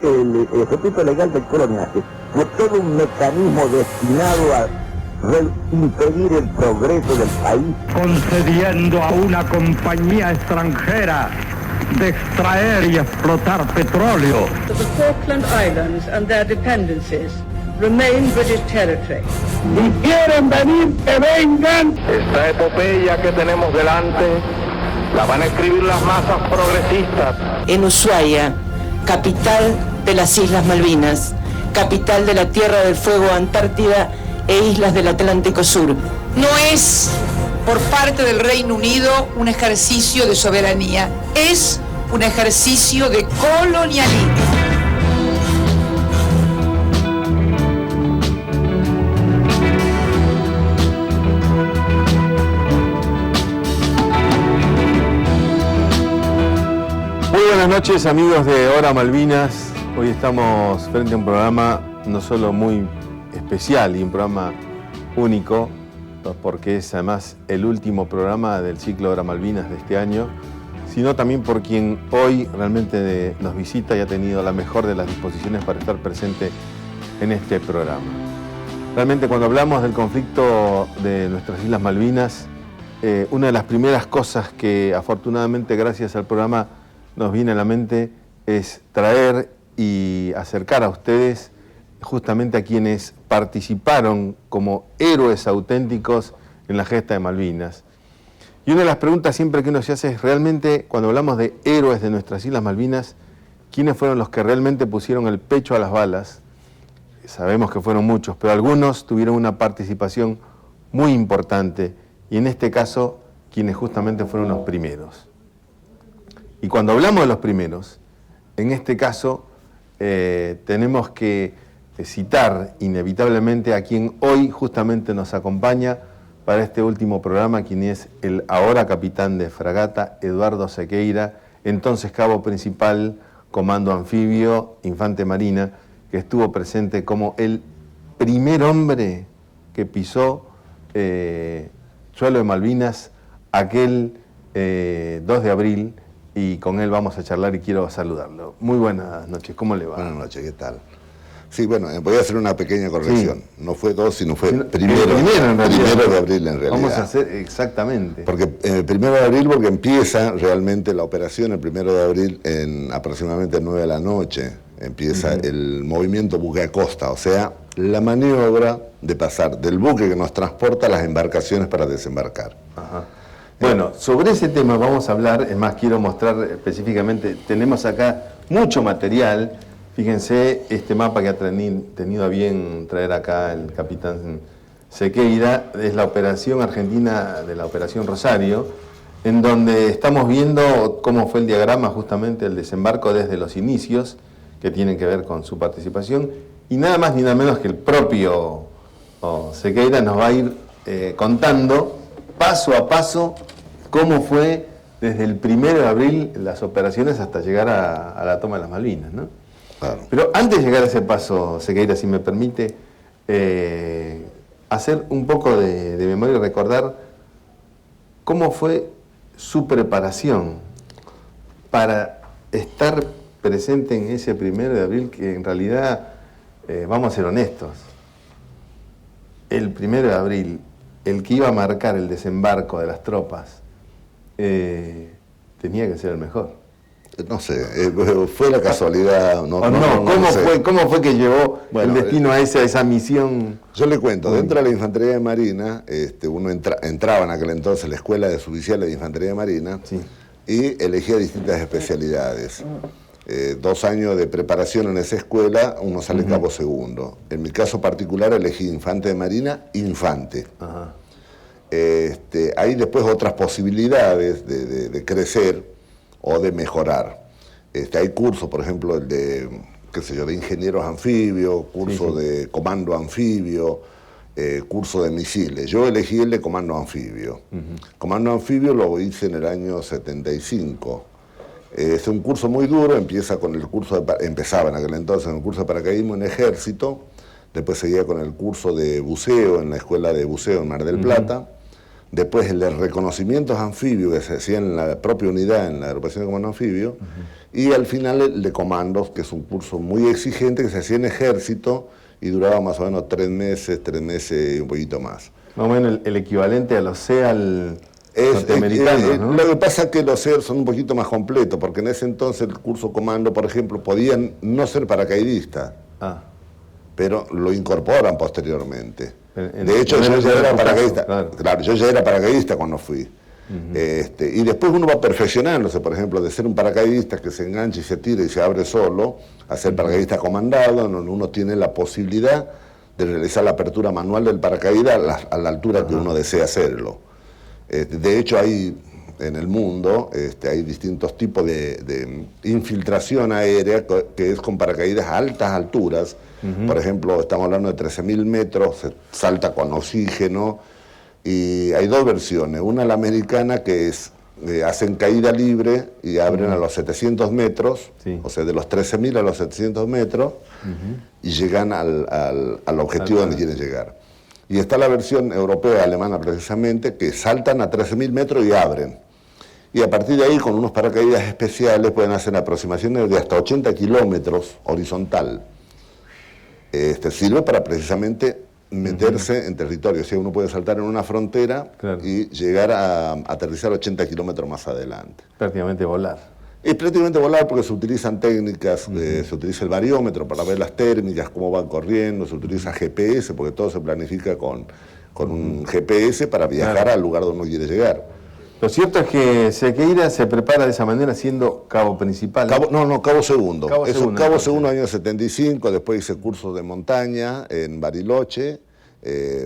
el ejercicio legal del coloniaje fue todo un mecanismo destinado a impedir el progreso del país, concediendo a una compañía extranjera de extraer y explotar petróleo. The Falkland Islands and their dependencies remain British territory. Si quieren venir, que vengan. Esta epopeya que tenemos delante la van a escribir las masas progresistas. En Ushuaia, capital de las Islas Malvinas, capital de la Tierra del Fuego, Antártida e islas del Atlántico Sur. No es por parte del Reino Unido un ejercicio de soberanía, es un ejercicio de colonialismo. Muy buenas noches, amigos de Hora Malvinas. Hoy estamos frente a un programa no solo muy especial y un programa único, porque es además el último programa del ciclo Hora Malvinas de este año, sino también por quien hoy realmente nos visita y ha tenido la mejor de las disposiciones para estar presente en este programa. Realmente cuando hablamos del conflicto de nuestras Islas Malvinas, una de las primeras cosas que afortunadamente gracias al programa nos viene a la mente es traer y acercar a ustedes justamente a quienes participaron como héroes auténticos en la gesta de Malvinas. Y una de las preguntas siempre que uno se hace es realmente, cuando hablamos de héroes de nuestras Islas Malvinas, ¿quiénes fueron los que realmente pusieron el pecho a las balas? Sabemos que fueron muchos, pero algunos tuvieron una participación muy importante, y en este caso, quienes justamente fueron los primeros. Y cuando hablamos de los primeros, en este caso, tenemos que citar inevitablemente a quien hoy justamente nos acompaña para este último programa, quien es el ahora capitán de fragata Eduardo Sequeira, entonces cabo principal, comando anfibio, infante marina, que estuvo presente como el primer hombre que pisó suelo de Malvinas aquel 2 de abril, y con él vamos a charlar y quiero saludarlo. Muy buenas noches, ¿cómo le va? Buenas noches, ¿qué tal? Sí, bueno, voy a hacer una pequeña corrección. Sí. No fue 2, sino fue primero de abril en realidad. Vamos a hacer exactamente. Porque primero de abril, porque empieza realmente la operación el 1 de abril en aproximadamente 9 de la noche. Empieza el movimiento buque a costa, o sea, la maniobra de pasar del buque que nos transporta a las embarcaciones para desembarcar. Ajá. Bueno, sobre ese tema vamos a hablar, es más, quiero mostrar específicamente, tenemos acá mucho material. Fíjense este mapa que ha tenido a bien traer acá el capitán Sequeira, es la operación argentina de la Operación Rosario, en donde estamos viendo cómo fue el diagrama justamente del desembarco desde los inicios, que tienen que ver con su participación, y nada más ni nada menos que el propio Sequeira nos va a ir contando paso a paso cómo fue desde el 1 de abril las operaciones hasta llegar a la toma de las Malvinas, ¿no? Claro. Pero antes de llegar a ese paso, Sequeira, si me permite, hacer un poco de memoria y recordar cómo fue su preparación para estar presente en ese 1 de abril, que en realidad, vamos a ser honestos, el 1 de abril, el que iba a marcar el desembarco de las tropas, tenía que ser el mejor. No sé, fue la casualidad. ¿Cómo fue que llevó el destino a esa misión? Yo le cuento, dentro de la Infantería de Marina, uno entraba en aquel entonces a la Escuela de Suboficiales de Infantería de Marina, sí, y elegía distintas especialidades. 2 años de preparación en esa escuela, uno sale cabo segundo. En mi caso particular elegí Infante de Marina, Infante. Ajá. Hay después otras posibilidades de crecer o de mejorar. Hay cursos, por ejemplo, el de ingenieros anfibios, curso de comando anfibio, curso de misiles. Yo elegí el de comando anfibio. Comando anfibio lo hice en el año 75. Es un curso muy duro, empezaba en aquel entonces en el curso de paracaidismo en ejército, después seguía con el curso de buceo en la escuela de buceo en Mar del Plata, después el de reconocimientos anfibios que se hacía en la propia unidad, en la agrupación de comando anfibio, y al final el de comandos, que es un curso muy exigente que se hacía en ejército y duraba más o menos 3 meses y un poquito más. Más o menos el equivalente a los SEAL norteamericanos, ¿no? Lo que pasa es que los SEAL son un poquito más completos, porque en ese entonces el curso comando, por ejemplo, podían no ser paracaidistas, pero lo incorporan posteriormente. De hecho, yo ya era paracaidista. Claro, yo ya era paracaidista cuando fui. Y después uno va perfeccionándose, por ejemplo, de ser un paracaidista que se engancha y se tira y se abre solo, a ser paracaidista comandado, donde uno tiene la posibilidad de realizar la apertura manual del paracaídas a la altura que uno desea hacerlo. De hecho, hay en el mundo hay distintos tipos de infiltración aérea que es con paracaídas a altas alturas. Por ejemplo, estamos hablando de 13.000 metros, se salta con oxígeno, y hay 2 versiones. Una, la americana, que es hacen caída libre y abren a los 700 metros, o sea, de los 13.000 a los 700 metros, y llegan al objetivo donde quieren llegar. Y está la versión europea, alemana precisamente, que saltan a 13.000 metros y abren. Y a partir de ahí, con unos paracaídas especiales, pueden hacer aproximaciones de hasta 80 kilómetros horizontal. Sirve para precisamente meterse en territorio. O sea, uno puede saltar en una frontera y llegar a aterrizar 80 kilómetros más adelante. Prácticamente volar. Es prácticamente volar porque se utilizan técnicas, se utiliza el bariómetro para ver las térmicas, cómo van corriendo, se utiliza GPS, porque todo se planifica con un GPS para viajar al lugar donde uno quiere llegar. Lo cierto es que Sequeira se prepara de esa manera siendo cabo principal. Cabo segundo. Cabo segundo, año 75, después hice cursos de montaña en Bariloche,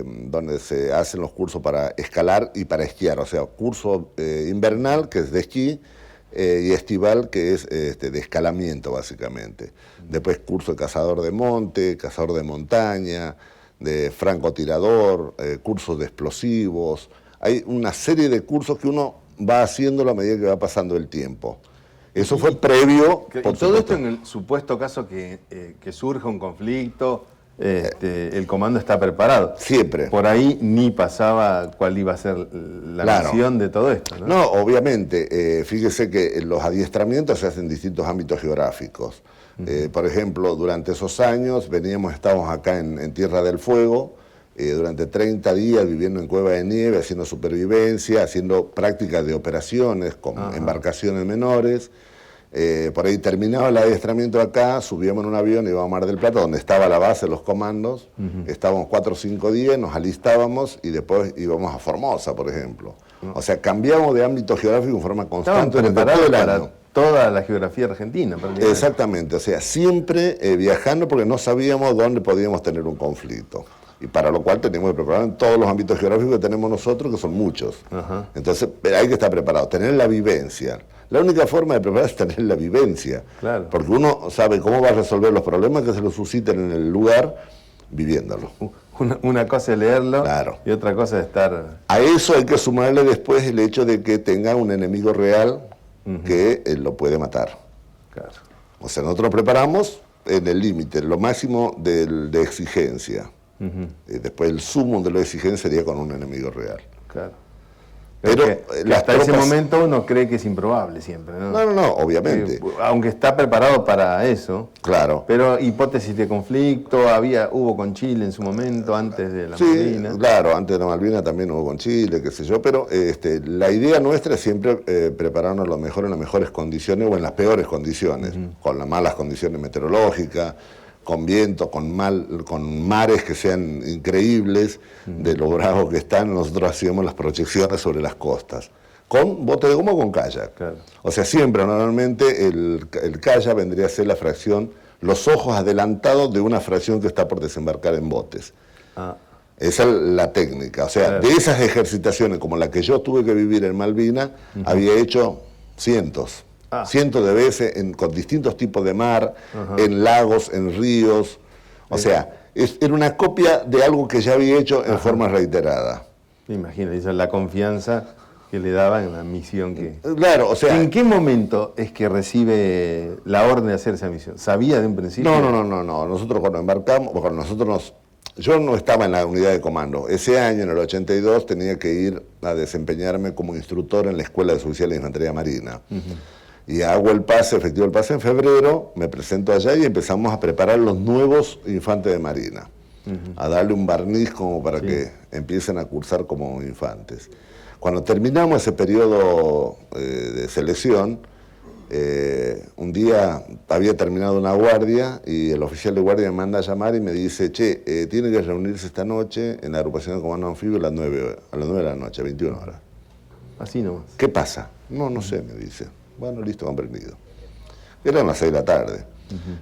donde se hacen los cursos para escalar y para esquiar, o sea, curso invernal, que es de esquí, y estival, que es de escalamiento, básicamente. Después curso de cazador de monte, cazador de montaña, de francotirador, cursos de explosivos. Hay una serie de cursos que uno va haciéndolo a medida que va pasando el tiempo. Eso fue previo. Todo esto en el supuesto caso que surja un conflicto, el comando está preparado. Siempre. Por ahí ni pasaba cuál iba a ser la misión de todo esto, ¿no? No, obviamente. Fíjese que los adiestramientos se hacen en distintos ámbitos geográficos. Por ejemplo, durante esos años estábamos acá en Tierra del Fuego, durante 30 días viviendo en cueva de nieve, haciendo supervivencia, haciendo prácticas de operaciones con embarcaciones menores. Por ahí terminaba el adiestramiento acá, subíamos en un avión y íbamos a Mar del Plata, donde estaba la base de los comandos. Estábamos 4 o 5 días, nos alistábamos y después íbamos a Formosa, por ejemplo. O sea, cambiamos de ámbito geográfico en forma constante durante todo el año. Toda la geografía argentina. Exactamente, o sea, siempre viajando porque no sabíamos dónde podíamos tener un conflicto. Y para lo cual tenemos que preparar en todos los ámbitos geográficos que tenemos nosotros, que son muchos. Entonces, hay que estar preparado, tener la vivencia. La única forma de preparar es tener la vivencia. Claro. Porque uno sabe cómo va a resolver los problemas que se lo susciten en el lugar viviéndolo. Una cosa es leerlo, y otra cosa es estar... A eso hay que sumarle después el hecho de que tenga un enemigo real que lo puede matar. Claro. O sea, nosotros preparamos en el límite, lo máximo de exigencia. Después el sumo de la exigencia sería con un enemigo real. Claro. Pero hasta ese momento uno cree que es improbable siempre, ¿no? No, obviamente. Aunque está preparado para eso. Claro. Pero hipótesis de conflicto, hubo con Chile en su momento, antes de la Malvinas. Sí, claro, antes de la Malvinas también hubo con Chile, qué sé yo, pero la idea nuestra es siempre prepararnos lo mejor en las mejores condiciones o en las peores condiciones, con las malas condiciones meteorológicas, con viento, con mares que sean increíbles, de lo bravos que están. Nosotros hacíamos las proyecciones sobre las costas, con bote de goma o con kayak. Claro. O sea, siempre, normalmente, el kayak vendría a ser la fracción, los ojos adelantados de una fracción que está por desembarcar en botes. Esa es la técnica. O sea, de esas ejercitaciones, como la que yo tuve que vivir en Malvinas, había hecho cientos de veces con distintos tipos de mar, en lagos, en ríos. O sea, era una copia de algo que ya había hecho en forma reiterada. Imagínate, esa es la confianza que le daba en la misión que... Claro, o sea... ¿En qué momento es que recibe la orden de hacer esa misión? ¿Sabía de un principio? No. Nosotros cuando embarcamos, cuando nosotros yo no estaba en la unidad de comando. Ese año, en el 82, tenía que ir a desempeñarme como instructor en la Escuela de Suboficiales de Infantería Marina. Y hago el pase, efectivo el pase en febrero, me presento allá y empezamos a preparar los nuevos infantes de Marina. A darle un barniz como para que empiecen a cursar como infantes. Cuando terminamos ese periodo de selección, un día había terminado una guardia y el oficial de guardia me manda a llamar y me dice, che, tiene que reunirse esta noche en la agrupación de comando anfibio a las 9 de la noche, 21 horas. Así nomás. ¿Qué pasa? No sé, me dice. Bueno, listo, comprendido. Eran las 6 de la tarde.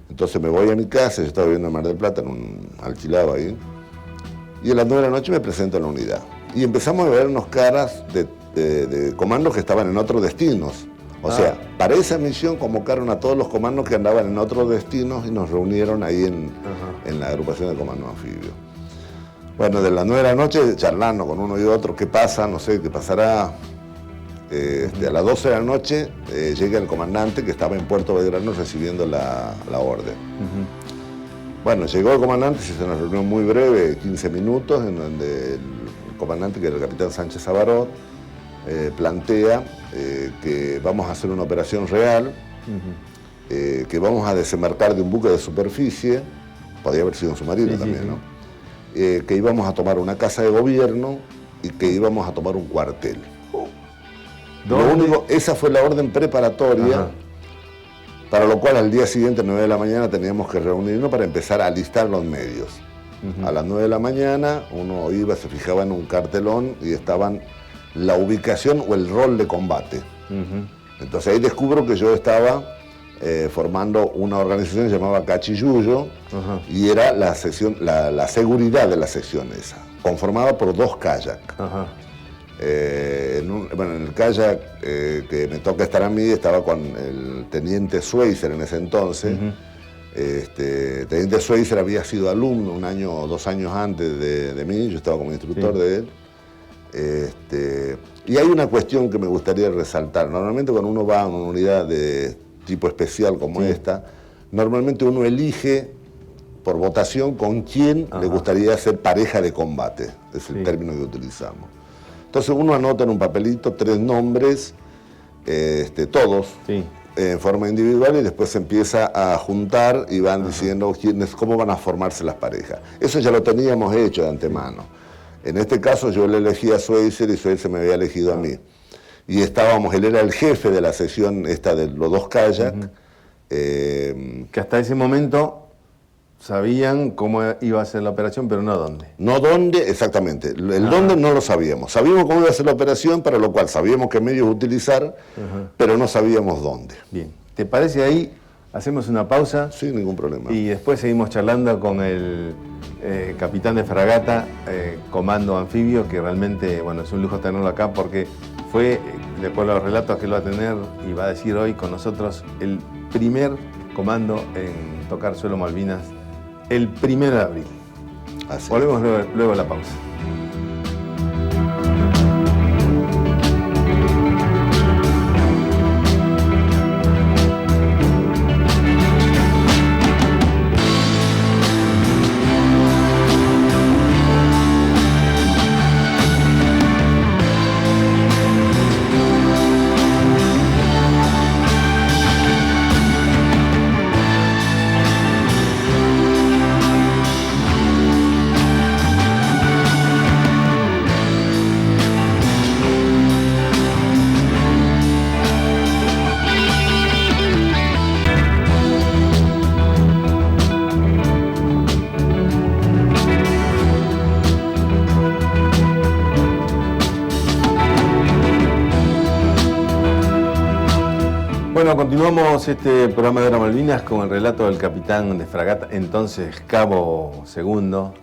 Entonces me voy a mi casa, yo estaba viviendo en Mar del Plata, en un alquilado ahí, y a las 9 de la noche me presento en la unidad. Y empezamos a ver unos caras de comandos que estaban en otros destinos. O sea, para esa misión convocaron a todos los comandos que andaban en otros destinos y nos reunieron ahí en la agrupación de comando anfibio. Bueno, de las 9 de la noche charlando con uno y otro, ¿qué pasa? No sé, ¿qué pasará? A las 12 de la noche llega el comandante que estaba en Puerto Belgrano recibiendo la orden. Bueno, llegó el comandante, se hizo una reunión muy breve, 15 minutos, en donde el comandante, que era el capitán Sánchez Sabarot, plantea que vamos a hacer una operación real, que vamos a desembarcar de un buque de superficie, podría haber sido un submarino también, ¿no? Que íbamos a tomar una casa de gobierno y que íbamos a tomar un cuartel. Lo único, esa fue la orden preparatoria, para lo cual al día siguiente, 9 de la mañana, teníamos que reunirnos para empezar a alistar los medios. A las 9 de la mañana uno iba, se fijaba en un cartelón y estaban la ubicación o el rol de combate. Entonces ahí descubro que yo estaba formando una organización llamada Cachiyuyo y era la sección, la seguridad de la sección esa, conformada por 2 kayak. En el kayak que me toca estar a mí estaba con el teniente Schweizer en ese entonces. Teniente Schweizer había sido alumno 1 año o 2 años antes de mí, yo estaba como instructor de él. Y hay una cuestión que me gustaría resaltar. Normalmente cuando uno va a una unidad de tipo especial como esta, normalmente uno elige por votación con quién le gustaría ser pareja de combate, es el término que utilizamos. Entonces uno anota en un papelito 3 nombres, todos, en forma individual, y después se empieza a juntar y van diciendo cómo van a formarse las parejas. Eso ya lo teníamos hecho de antemano. En este caso yo le elegí a Schweizer y Schweizer me había elegido a mí. Y él era el jefe de la sección esta de los 2 kayak. Que hasta ese momento sabían cómo iba a ser la operación, pero no dónde. No dónde, exactamente. El dónde no lo sabíamos. Sabíamos cómo iba a ser la operación, para lo cual sabíamos qué medios utilizar, pero no sabíamos dónde. Bien. ¿Te parece ahí? Hacemos una pausa. Sin ningún problema. Y después seguimos charlando con el capitán de fragata, comando anfibio, que realmente, bueno, es un lujo tenerlo acá porque fue, de acuerdo a los relatos que él va a tener y va a decir hoy con nosotros, el primer comando en tocar suelo Malvinas, el 1 de abril. Así. Volvemos luego a la pausa. Bueno, continuamos este programa de Hora Malvinas con el relato del capitán de fragata, entonces cabo segundo.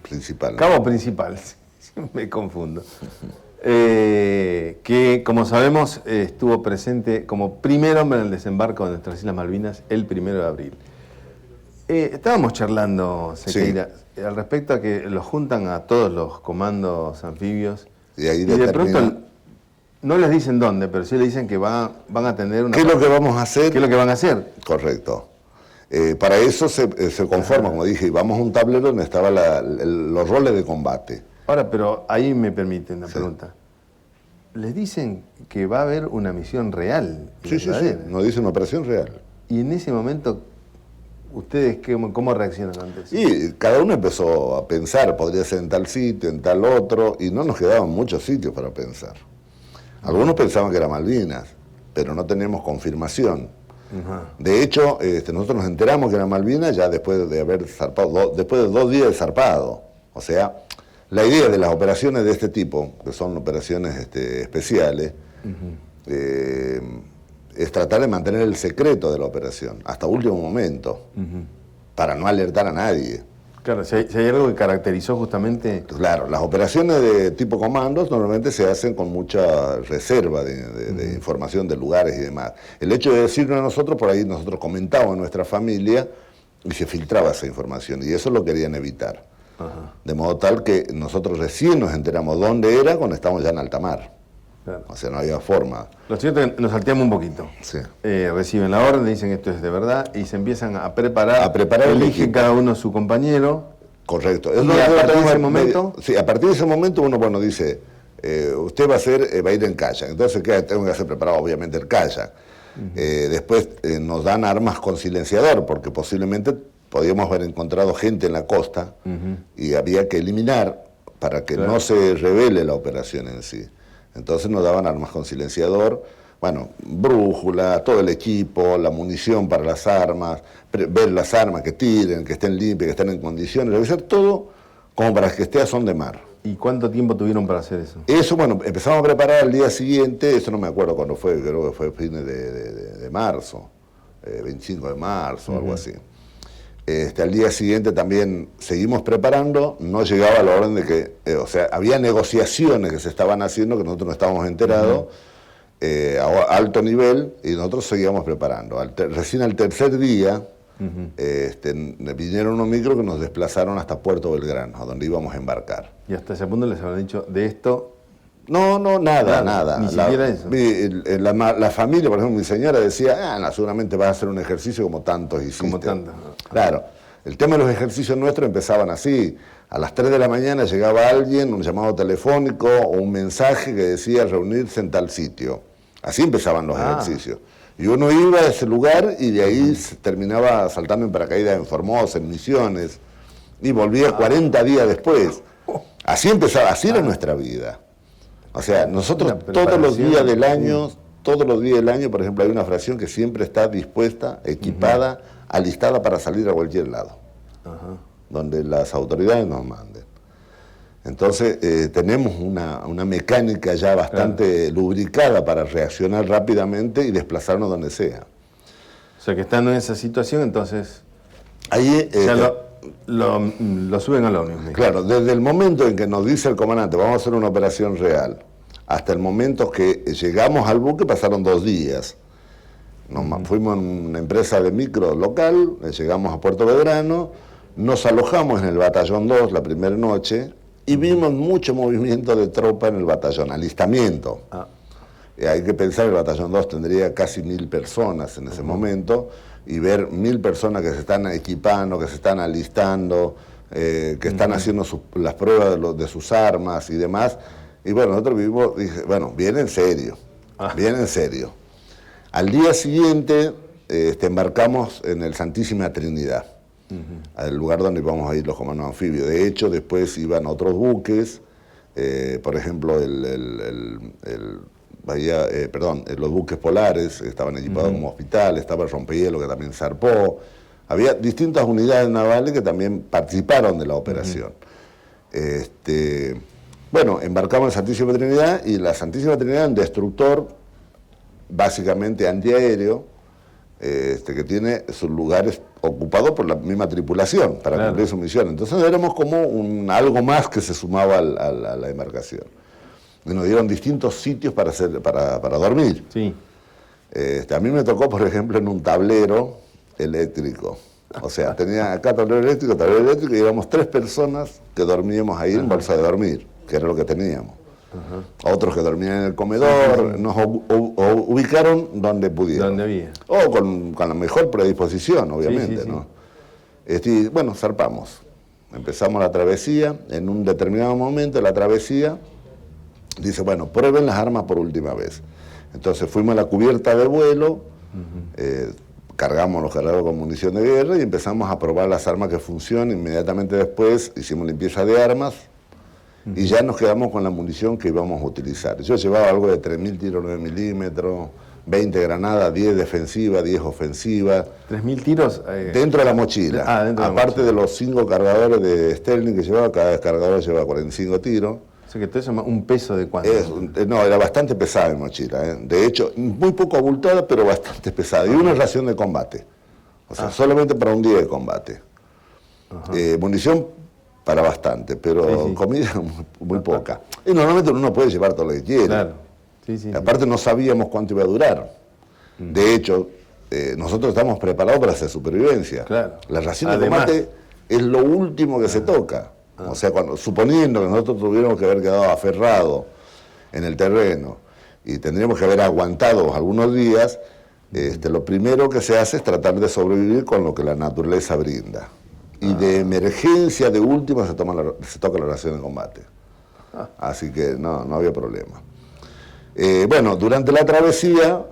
Principal. Cabo principal, me confundo. Que, como sabemos, estuvo presente como primer hombre en el desembarco de nuestras Islas Malvinas el 1 de abril. Estábamos charlando, Sequeira, al respecto a que los juntan a todos los comandos anfibios y ahí de pronto no les dicen dónde, pero sí le dicen que van a tener una... ¿Qué es lo que vamos a hacer? ¿Qué es lo que van a hacer? Correcto. Para eso se conforma, como dije, vamos a un tablero donde estaban los roles de combate. Ahora, pero ahí me permiten la pregunta. Les dicen que va a haber una misión real. Sí, nos dicen una operación real. Y en ese momento, ¿ustedes cómo reaccionan antes? Y cada uno empezó a pensar, podría ser en tal sitio, en tal otro, y no nos quedaban muchos sitios para pensar. Algunos pensaban que era Malvinas, pero no teníamos confirmación. De hecho, nosotros nos enteramos que era Malvinas ya después de haber zarpado, después de 2 días de zarpado. O sea, la idea de las operaciones de este tipo, que son operaciones especiales, es tratar de mantener el secreto de la operación hasta último momento, para no alertar a nadie. Claro, si hay algo que caracterizó justamente... Claro, las operaciones de tipo comandos normalmente se hacen con mucha reserva de información de lugares y demás. El hecho de decirlo a nosotros, por ahí nosotros comentábamos en nuestra familia y se filtraba esa información, y eso lo querían evitar. De modo tal que nosotros recién nos enteramos dónde era cuando estábamos ya en alta mar. Claro. O sea, no había forma. Lo cierto es que nos salteamos un poquito. Sí. Reciben la orden, dicen esto es de verdad, y se empiezan a preparar. Eligen equipo. cada uno su compañero. Correcto. Y a partir de ese momento... Sí, a partir de ese momento uno, dice, usted va a ir en kayak. Entonces, ¿qué? Tengo que hacer preparado, obviamente, el kayak. Después nos dan armas con silenciador, porque posiblemente podíamos haber encontrado gente en la costa y había que eliminar para que no se revele la operación en sí. Entonces nos daban armas con silenciador, bueno, brújula, todo el equipo, la munición para las armas, ver las armas que tiren, que estén limpias, que estén en condiciones, revisar todo como para que esté a son de mar. ¿Y cuánto tiempo tuvieron para hacer eso? Eso, bueno, empezamos a preparar al día siguiente, eso no me acuerdo cuándo fue, creo que fue fines de marzo, 25 de marzo, algo así. Al día siguiente también seguimos preparando, no llegaba la orden de que, o sea, había negociaciones que se estaban haciendo que nosotros no estábamos enterados, a alto nivel, y nosotros seguíamos preparando. Recién al tercer día vinieron unos micros que nos desplazaron hasta Puerto Belgrano, a donde íbamos a embarcar. ¿Y hasta ese punto les habrán dicho de esto? No, nada. Ni siquiera eso. La familia, por ejemplo, mi señora decía, seguramente vas a hacer un ejercicio como tantos hiciste. Como tantos. Claro. El tema de los ejercicios nuestros empezaban así. A las 3 de la mañana llegaba alguien, un llamado telefónico o un mensaje que decía reunirse en tal sitio. Así empezaban los ejercicios. Y uno iba a ese lugar y de ahí terminaba saltando en paracaídas en Formosa, en Misiones, y volvía 40 días después. Así empezaba, así era nuestra vida. O sea, nosotros todos los días del año, por ejemplo, hay una fracción que siempre está dispuesta, equipada, alistada para salir a cualquier lado, donde las autoridades nos manden. Entonces, tenemos una mecánica ya bastante lubricada para reaccionar rápidamente y desplazarnos donde sea. O sea, que estando en esa situación, entonces, ahí ya lo suben al ómnibus. Claro, desde el momento en que nos dice el comandante, vamos a hacer una operación real, hasta el momento que llegamos al buque pasaron 2 días. Fuimos en una empresa de micro local, llegamos a Puerto Belgrano, nos alojamos en el batallón 2 la primera noche y vimos mucho movimiento de tropa en el batallón, alistamiento. Hay que pensar que el batallón 2 tendría casi 1000 personas en ese momento, y ver 1000 personas que se están equipando, que se están alistando, que están haciendo las pruebas de sus armas y demás. Y bueno, nosotros vivimos, dije, bueno, viene en serio, viene en serio. Al día siguiente embarcamos en el Santísima Trinidad, al lugar donde íbamos a ir los comandos anfibios. De hecho, después iban otros buques, por ejemplo, los buques polares estaban equipados como hospital, estaba el rompehielo que también zarpó. Había distintas unidades navales que también participaron de la operación. Bueno, embarcamos en Santísima Trinidad, y la Santísima Trinidad es un destructor básicamente antiaéreo, que tiene sus lugares ocupados por la misma tripulación para cumplir su misión. Entonces éramos como algo más que se sumaba a la embarcación. Y nos dieron distintos sitios para dormir. Sí. A mí me tocó, por ejemplo, en un tablero eléctrico. O sea, tenía acá tablero eléctrico, y éramos 3 personas que dormíamos ahí en bolsa de dormir, que era lo que teníamos. a otros que dormían en el comedor, nos ubicaron donde pudieron. Donde había. O con la mejor predisposición, obviamente, Sí. ¿no? Y bueno, zarpamos. Empezamos la travesía. En un determinado momento de la travesía, dice, bueno, prueben las armas por última vez. Entonces fuimos a la cubierta de vuelo, cargamos los cargadores con munición de guerra y empezamos a probar las armas que funcionan. Inmediatamente después hicimos limpieza de armas y ya nos quedamos con la munición que íbamos a utilizar. Yo llevaba algo de 3.000 tiros 9 milímetros, 20 granadas, 10 defensivas, 10 ofensivas. 3.000 tiros. Dentro de la mochila. Dentro de la Aparte mochila. de los 5 cargadores de Sterling que llevaba, cada cargador llevaba 45 tiros. O sea que todo eso, un peso de cuánto. No, era bastante pesada mi mochila. De hecho, muy poco abultada, pero bastante pesada. Y una ración de combate. O sea, solamente para un día de combate. Munición para bastante, pero comida muy poca. Y normalmente uno no puede llevar todo lo que quiere. Claro. Aparte no sabíamos cuánto iba a durar. De hecho, nosotros estamos preparados para hacer supervivencia. Claro. La ración de combate es lo último que se toca. O sea, suponiendo que nosotros tuviéramos que haber quedado aferrados en el terreno y tendríamos que haber aguantado algunos días, lo primero que se hace es tratar de sobrevivir con lo que la naturaleza brinda. Y de emergencia, de última, se toca la ración de combate. Así que no había problema. Bueno, durante la travesía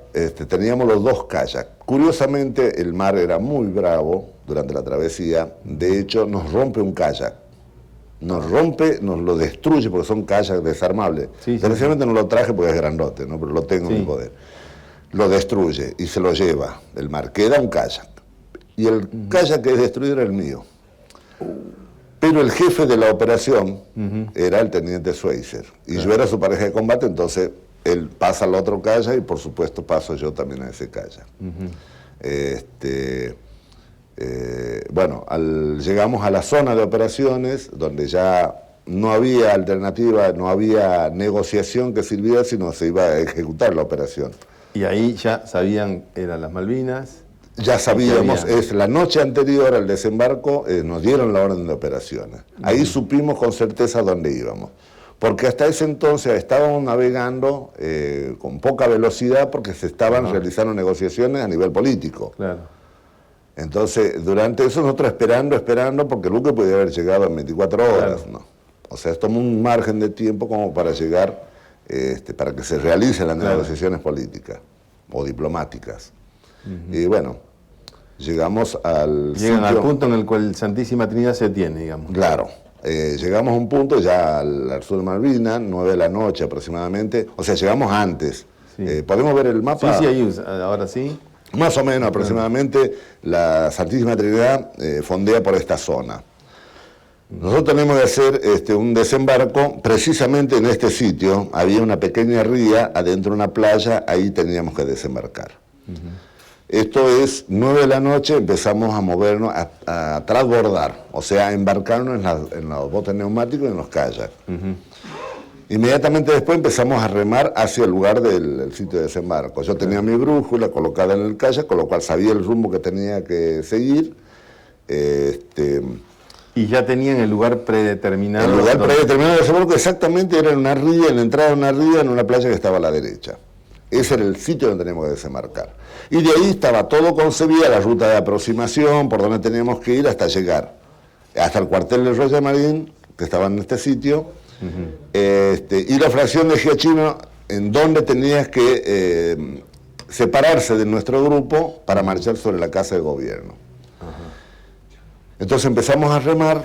teníamos los 2 kayaks. Curiosamente, el mar era muy bravo durante la travesía. De hecho, nos rompe un kayak. Nos lo destruye porque son kayaks desarmables. Desgraciadamente no lo traje porque es grandote, ¿no? Pero lo tengo en mi poder. Lo destruye y se lo lleva el mar. Queda un kayak. Y el kayak que es destruido era el mío. Pero el jefe de la operación era el teniente Schweizer. Y yo era su pareja de combate, entonces él pasa al otro kayak y por supuesto paso yo también a ese kayak. Bueno, llegamos a la zona de operaciones donde ya no había alternativa, no había negociación que sirviera, sino se iba a ejecutar la operación. Y ahí ya sabían, eran las Malvinas. Ya sabíamos, es la noche anterior al desembarco, nos dieron la orden de operaciones. Ahí supimos con certeza dónde íbamos. Porque hasta ese entonces estábamos navegando con poca velocidad porque se estaban realizando negociaciones a nivel político. Claro. Entonces, durante eso nosotros esperando, porque el buque podía haber llegado en 24 horas. ¿No? O sea, tomó un margen de tiempo como para llegar, para que se realicen las negociaciones políticas o diplomáticas. Y bueno, llegamos al Llegan al punto en el cual Santísima Trinidad se tiene, digamos. Claro. Llegamos a un punto ya al sur de Malvinas, 9 de la noche aproximadamente. O sea, llegamos antes. ¿Podemos ver el mapa? Sí, ahí, ahora sí. Más o menos aproximadamente la Santísima Trinidad fondea por esta zona. Nosotros tenemos que hacer un desembarco precisamente en este sitio. Había una pequeña ría adentro de una playa, ahí teníamos que desembarcar. Esto es 9 de la noche, empezamos a movernos, a transbordar, o sea, a embarcarnos en los botes neumáticos y en los kayaks. Inmediatamente después empezamos a remar hacia el lugar del sitio de desembarco. Yo tenía mi brújula colocada en el kayak, con lo cual sabía el rumbo que tenía que seguir. Y ya tenían el lugar predeterminado. El lugar predeterminado de desembarco exactamente era en una ría, en la entrada de una ría, en una playa que estaba a la derecha. Ese era el sitio donde teníamos que desembarcar. Y de ahí estaba todo concebido, la ruta de aproximación, por donde teníamos que ir hasta llegar. Hasta el cuartel de Royal Marine, que estaba en este sitio, y la fracción de Giachino, en donde tenías que separarse de nuestro grupo para marchar sobre la casa de gobierno. Entonces empezamos a remar.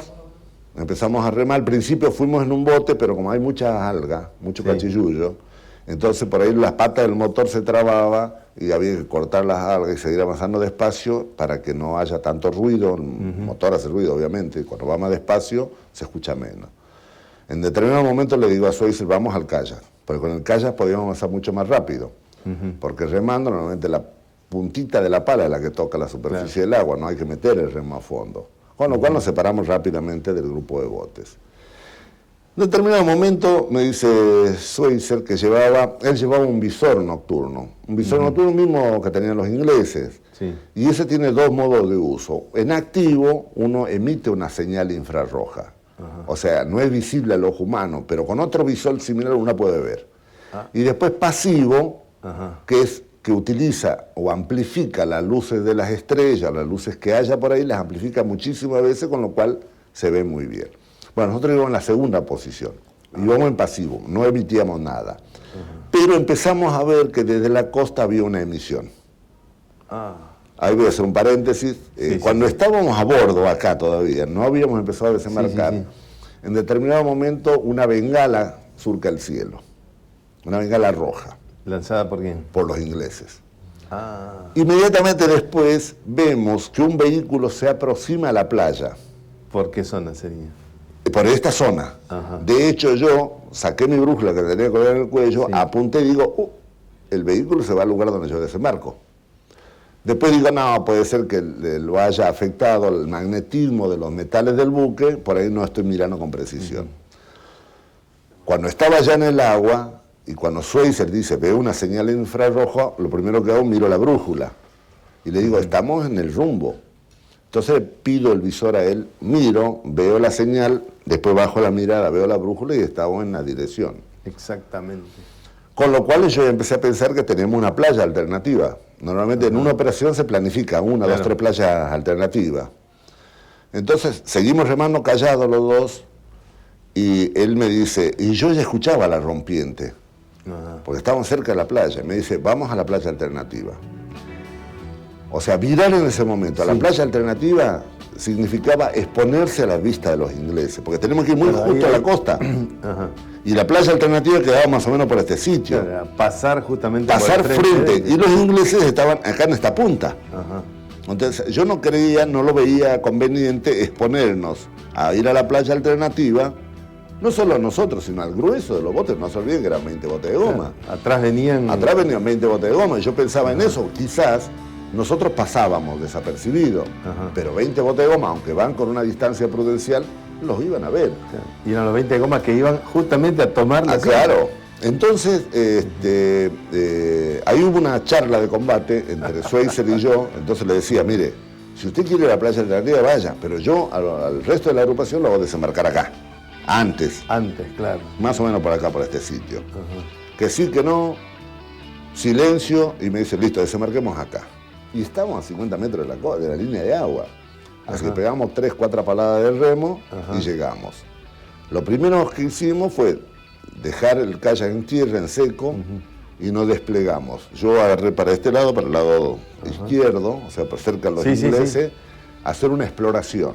Al principio fuimos en un bote, pero como hay mucha alga, mucho cachillullo, entonces por ahí las patas del motor se trababa y había que cortar las algas y seguir avanzando despacio para que no haya tanto ruido. El motor hace ruido, obviamente, y cuando va más despacio se escucha menos. En determinado momento le digo a Schweizer, vamos al kayak, porque con el kayak podíamos avanzar mucho más rápido, porque remando normalmente la puntita de la pala es la que toca la superficie del agua, no hay que meter el remo a fondo, con lo cual nos separamos rápidamente del grupo de botes. En determinado momento me dice Schweizer que él llevaba un visor nocturno, nocturno mismo que tenían los ingleses, y ese tiene 2 modos de uso. En activo uno emite una señal infrarroja, O sea, no es visible al ojo humano, pero con otro visor similar uno puede ver. Y después pasivo, que es que utiliza o amplifica las luces de las estrellas, las luces que haya por ahí, las amplifica muchísimas veces, con lo cual se ve muy bien. Bueno, nosotros íbamos en la segunda posición, íbamos en pasivo, no emitíamos nada. Pero empezamos a ver que desde la costa había una emisión. Ahí voy a hacer un paréntesis. Cuando estábamos a bordo acá todavía, no habíamos empezado a desembarcar, en determinado momento una bengala surca el cielo, una bengala roja. ¿Lanzada por quién? Por los ingleses. Inmediatamente después vemos que un vehículo se aproxima a la playa. ¿Por qué zona sería? Por esta zona. De hecho, yo saqué mi brújula que tenía colgada en el cuello, apunté y digo, el vehículo se va al lugar donde yo desembarco. Después digo, no, puede ser que lo haya afectado el magnetismo de los metales del buque, por ahí no estoy mirando con precisión. Cuando estaba ya en el agua, y cuando Schweitzer dice, veo una señal en infrarrojo, lo primero que hago, miro la brújula. Y le digo, estamos en el rumbo. Entonces pido el visor a él, miro, veo la señal, después bajo la mirada, veo la brújula y estamos en la dirección. Exactamente. Con lo cual yo empecé a pensar que tenemos una playa alternativa. Normalmente en una operación se planifica una, dos, tres playas alternativas. Entonces seguimos remando callados los dos y él me dice, y yo ya escuchaba la rompiente, porque estábamos cerca de la playa. Me dice, vamos a la playa alternativa. O sea, virar en ese momento a la playa alternativa significaba exponerse a la vista de los ingleses, porque tenemos que ir muy justo a la costa. Y la playa alternativa quedaba más o menos por este sitio. Pasar justamente pasar por frente. Y los ingleses estaban acá en esta punta. Entonces yo no lo veía conveniente exponernos a ir a la playa alternativa, no solo a nosotros, sino al grueso de los botes. No se olviden que eran 20 botes de goma. Atrás venían 20 botes de goma. Y yo pensaba en eso, quizás nosotros pasábamos desapercibidos, pero 20 botes de goma, aunque van con una distancia prudencial, los iban a ver. Y eran los 20 de goma que iban justamente a tomar la claro. Entonces, ahí hubo una charla de combate entre Schweitzer y yo. Entonces le decía, mire, si usted quiere ir a la playa alternativa, vaya, pero yo al resto de la agrupación lo voy a desembarcar acá. Antes, claro. Más o menos por acá, por este sitio. Que sí, que no, silencio, y me dice, listo, desembarquemos acá. Y estamos a 50 metros de la línea de agua. Así que pegamos 3, 4 paladas del remo y llegamos. Lo primero que hicimos fue dejar el kayak en tierra, en seco, y nos desplegamos. Yo agarré para este lado, para el lado izquierdo, o sea, por cerca de los ingleses, hacer una exploración.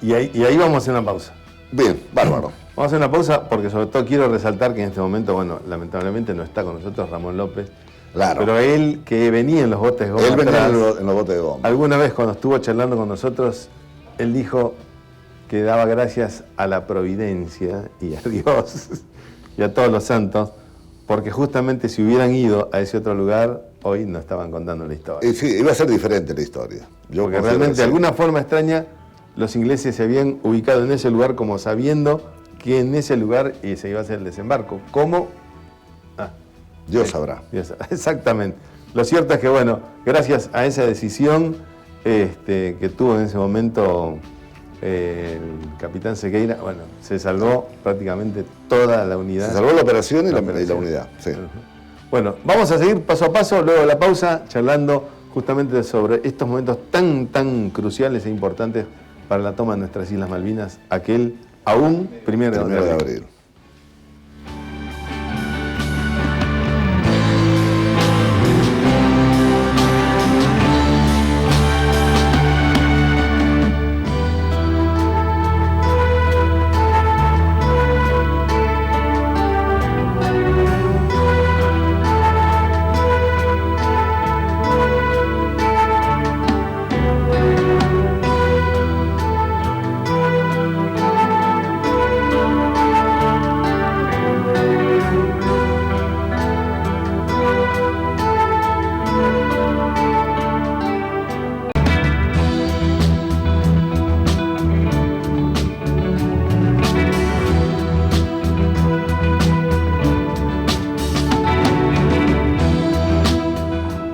Y ahí vamos a hacer una pausa. Bien, bárbaro. Vamos a hacer una pausa porque sobre todo quiero resaltar que en este momento, bueno, lamentablemente no está con nosotros Ramón López. Claro. Pero él, que venía en los botes de goma. Él venía en los botes de goma. Alguna vez cuando estuvo charlando con nosotros, él dijo que daba gracias a la providencia y a Dios y a todos los santos, porque justamente si hubieran ido a ese otro lugar, hoy no estaban contando la historia. Sí, iba a ser diferente la historia. Porque realmente de alguna forma extraña, los ingleses se habían ubicado en ese lugar como sabiendo que en ese lugar se iba a hacer el desembarco. ¿Cómo? Dios sabrá. Exactamente. Lo cierto es que, bueno, gracias a esa decisión que tuvo en ese momento el capitán Sequeira, bueno, se salvó prácticamente toda la unidad. Se salvó la operación y la unidad, sí. Bueno, vamos a seguir paso a paso, luego de la pausa, charlando justamente sobre estos momentos tan cruciales e importantes para la toma de nuestras Islas Malvinas, aquel aún 1 de abril.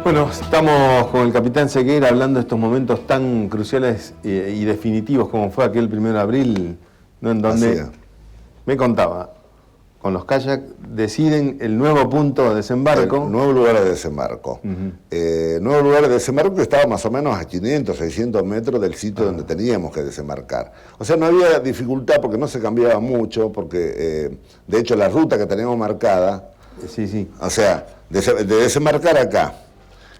Bueno, estamos con el capitán Sequeira hablando de estos momentos tan cruciales y definitivos como fue aquel 1 de abril ¿no? En donde Así es. me contaba, con los kayaks deciden el nuevo punto de desembarco. El nuevo lugar de desembarco. Nuevo lugar de desembarco que estaba más o menos a 500, 600 metros del sitio donde teníamos que desembarcar. O sea, no había dificultad porque no se cambiaba mucho, porque de hecho la ruta que teníamos marcada, Sí. o sea, de desembarcar acá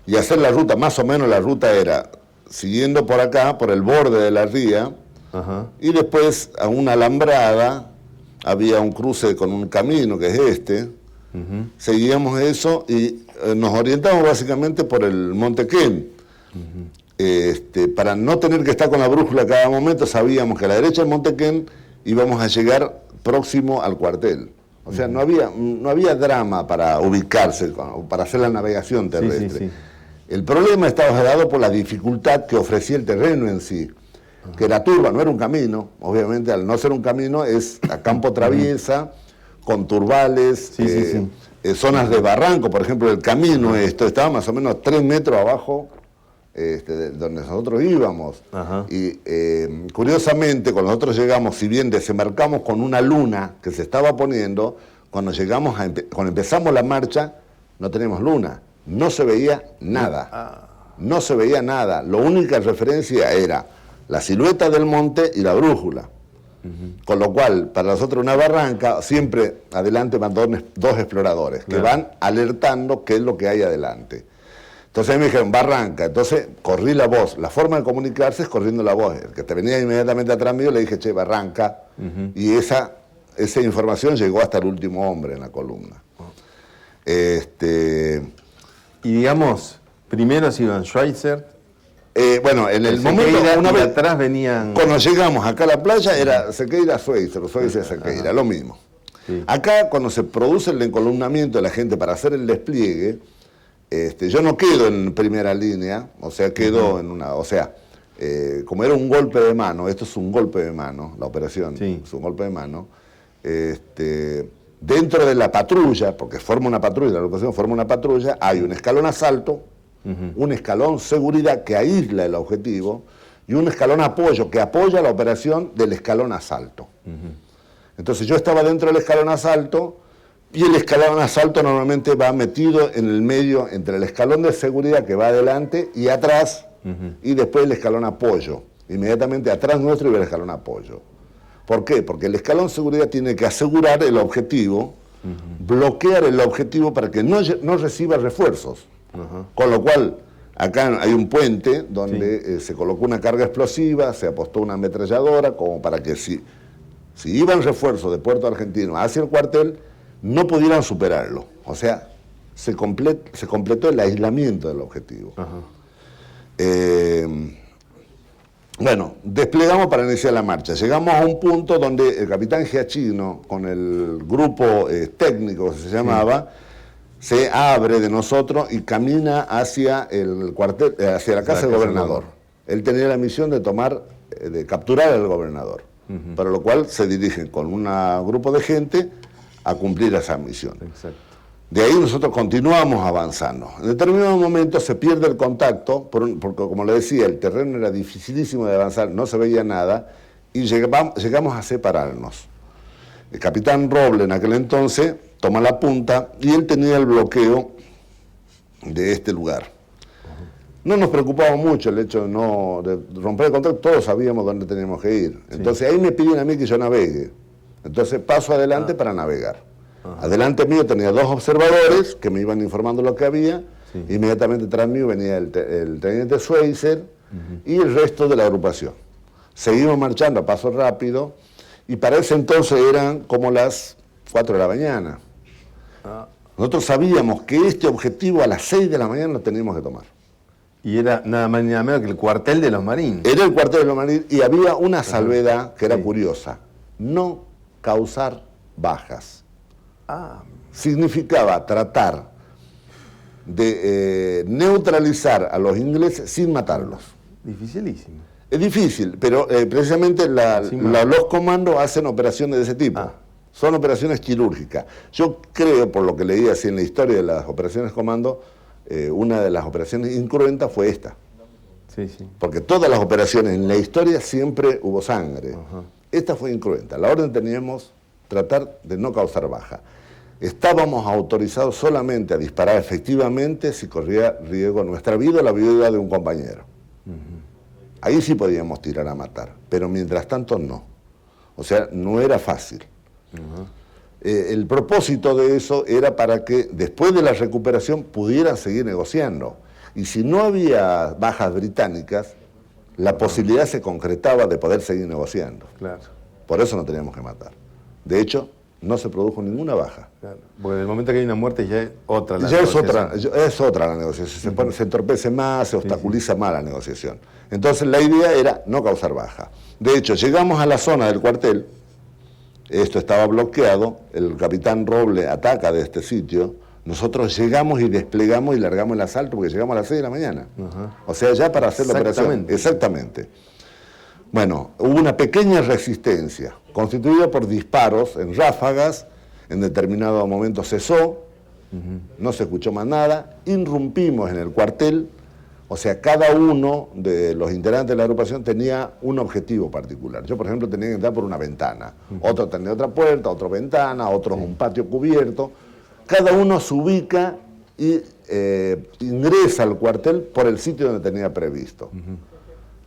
y hacer la ruta, más o menos la ruta era siguiendo por acá, por el borde de la ría, Ajá. y después a una alambrada, había un cruce con un camino que es este, seguíamos eso y nos orientamos básicamente por el Monte Ken. Para no tener que estar con la brújula a cada momento, sabíamos que a la derecha del Monte Ken íbamos a llegar próximo al cuartel. O sea, no había drama para ubicarse, para hacer la navegación terrestre. Sí. El problema estaba dado por la dificultad que ofrecía el terreno en sí, que la turba no era un camino, obviamente al no ser un camino es a campo traviesa, con turbales, zonas de barranco, por ejemplo el camino estaba más o menos 3 metros abajo de donde nosotros íbamos. Ajá. Y curiosamente cuando nosotros llegamos, si bien desembarcamos con una luna que se estaba poniendo, cuando empezamos la marcha no teníamos luna, no se veía nada, no se veía nada, la única referencia era la silueta del monte y la brújula. Con lo cual, para nosotros una barranca, siempre adelante van dos exploradores que van alertando qué es lo que hay adelante. Entonces a mí me dijeron, barranca, entonces corrí la voz. La forma de comunicarse es corriendo la voz. El que te venía inmediatamente atrás mío le dije, che, barranca. Y esa información llegó hasta el último hombre en la columna. Y digamos, primero se iban Schweitzer. Bueno, en el momento, una vez atrás venían... Cuando llegamos acá a la playa, era Sequeira, Schweitzer, Sequeira, lo mismo. Sí. Acá, cuando se produce el encolumnamiento de la gente para hacer el despliegue, yo no quedo en primera línea, o sea, quedo en una... O sea, como era un golpe de mano, esto es un golpe de mano, la operación es un golpe de mano, dentro de la patrulla, porque forma una patrulla, la agrupación forma una patrulla, hay un escalón asalto, un escalón seguridad que aísla el objetivo y un escalón apoyo que apoya la operación del escalón asalto. Entonces yo estaba dentro del escalón asalto y el escalón asalto normalmente va metido en el medio entre el escalón de seguridad que va adelante y atrás y después el escalón apoyo. Inmediatamente atrás nuestro iba el escalón apoyo. ¿Por qué? Porque el escalón seguridad tiene que asegurar el objetivo, bloquear el objetivo para que no reciba refuerzos. Con lo cual, acá hay un puente donde se colocó una carga explosiva, se apostó una ametralladora, como para que si iban refuerzos de Puerto Argentino hacia el cuartel, no pudieran superarlo. O sea, se completó el aislamiento del objetivo. Bueno, desplegamos para iniciar la marcha. Llegamos a un punto donde el capitán Giachino, con el grupo técnico que se llamaba, se abre de nosotros y camina hacia el cuartel, hacia la casa del gobernador. Él tenía la misión de capturar al gobernador, para lo cual se dirigen con un grupo de gente a cumplir esa misión. Exacto. De ahí nosotros continuamos avanzando. En determinado momento se pierde el contacto, porque como le decía, el terreno era dificilísimo de avanzar, no se veía nada, y llegamos a separarnos. El capitán Roble en aquel entonces toma la punta y él tenía el bloqueo de este lugar. No nos preocupaba mucho el hecho de romper el contacto, todos sabíamos dónde teníamos que ir. Entonces ahí me piden a mí que yo navegue. Entonces paso adelante para navegar. Adelante mío tenía 2 observadores que me iban informando lo que había. Inmediatamente tras mío venía el teniente Schweitzer y el resto de la agrupación. Seguimos marchando a paso rápido y para ese entonces eran como las 4 de la mañana. Nosotros sabíamos que este objetivo a las 6 de la mañana lo teníamos que tomar. Y era nada más ni nada menos que el cuartel de los Marines. Era el cuartel de los Marines y había una salvedad que era curiosa. No causar bajas. Significaba tratar de neutralizar a los ingleses sin matarlos. Dificilísimo. Es difícil, pero precisamente los comandos hacen operaciones de ese tipo. Son operaciones quirúrgicas. Yo creo, por lo que leí así en la historia de las operaciones comando, una de las operaciones incruentas fue esta. Porque todas las operaciones en la historia siempre hubo sangre. Esta fue incruenta. La orden teníamos tratar de no causar baja. Estábamos autorizados solamente a disparar efectivamente si corría riesgo nuestra vida o la vida de un compañero. Ahí sí podíamos tirar a matar, pero mientras tanto no. O sea, no era fácil. El propósito de eso era para que después de la recuperación pudieran seguir negociando. Y si no había bajas británicas, la posibilidad se concretaba de poder seguir negociando. Claro. Por eso no teníamos que matar. De hecho, no se produjo ninguna baja. Claro. Porque en el momento que hay una muerte ya es otra la Ya negociación. es otra la negociación. Se entorpece más, se obstaculiza más la negociación. Entonces la idea era no causar baja. De hecho, llegamos a la zona del cuartel, esto estaba bloqueado, el capitán Roble ataca de este sitio, nosotros llegamos y desplegamos y largamos el asalto porque llegamos a las 6 de la mañana. O sea, ya para hacer la operación. Exactamente. Bueno, hubo una pequeña resistencia, constituida por disparos en ráfagas, en determinado momento cesó, no se escuchó más nada, irrumpimos en el cuartel, o sea, cada uno de los integrantes de la agrupación tenía un objetivo particular. Yo, por ejemplo, tenía que entrar por una ventana, otro tenía otra puerta, otra ventana, otro un patio cubierto. Cada uno se ubica y ingresa al cuartel por el sitio donde tenía previsto.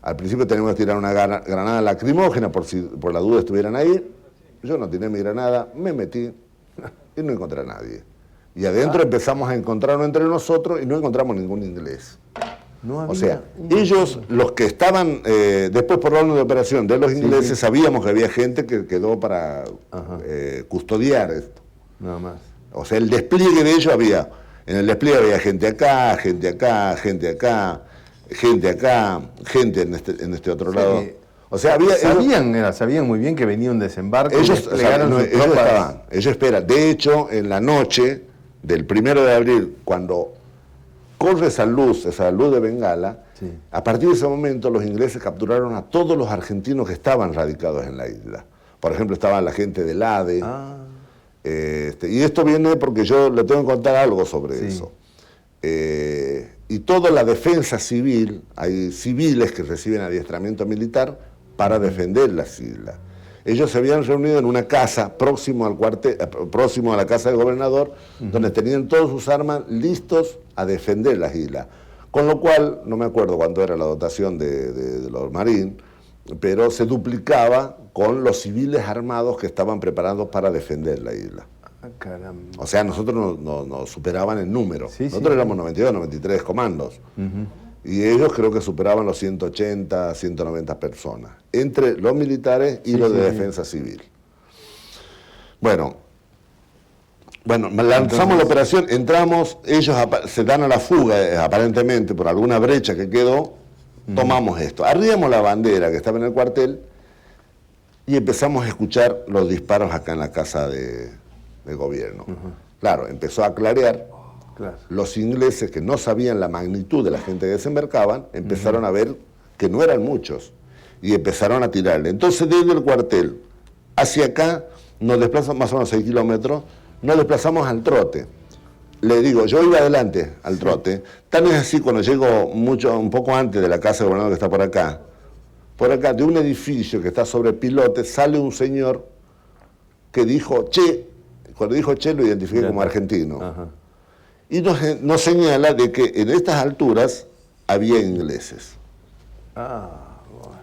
Al principio teníamos que tirar una granada lacrimógena por si por la duda estuvieran ahí. Yo no tiré mi granada, me metí y no encontré a nadie. Y adentro empezamos a encontrarnos entre nosotros y no encontramos ningún inglés. No había, o sea, ellos, los que estaban, después por orden de operación de los ingleses, sabíamos que había gente que quedó para custodiar esto. Nada más. O sea, el despliegue de ellos en el despliegue había gente acá, gente acá, gente acá, gente acá, gente en este otro lado. O sea, sabían muy bien que venía un desembarco. Ellos esperan. De hecho, en la noche del 1 de abril, cuando corre esa luz de Bengala, a partir de ese momento los ingleses capturaron a todos los argentinos que estaban radicados en la isla. Por ejemplo, estaba la gente del ADE. Y esto viene porque yo le tengo que contar algo sobre eso. Y toda la defensa civil, hay civiles que reciben adiestramiento militar para defender las islas. Ellos se habían reunido en una casa próximo al cuartel, próximo a la casa del gobernador, donde tenían todas sus armas listos a defender las islas. Con lo cual, no me acuerdo cuánto era la dotación de los marines, pero se duplicaba con los civiles armados que estaban preparados para defender la isla. Caramba. O sea, nosotros nos superaban en número. Nosotros éramos 92, 93 comandos. Y ellos creo que superaban los 180, 190 personas, entre los militares y los de defensa civil. Bueno, lanzamos la operación, entramos, ellos se dan a la fuga, aparentemente, por alguna brecha que quedó, tomamos esto. Arribamos la bandera que estaba en el cuartel y empezamos a escuchar los disparos acá en la casa de gobierno. Claro, empezó a clarear. Claro. Los ingleses, que no sabían la magnitud de la gente que desembarcaban, empezaron a ver que no eran muchos y empezaron a tirarle. Entonces, desde el cuartel hacia acá, nos desplazamos más o menos 6 kilómetros, nos desplazamos al trote. Le digo, yo iba adelante al trote, tan es así cuando llego un poco antes de la casa del gobernador que está por acá, de un edificio que está sobre pilotes, sale un señor que dijo, che, cuando dijo che lo identifiqué como argentino. Y nos señala de que en estas alturas había ingleses.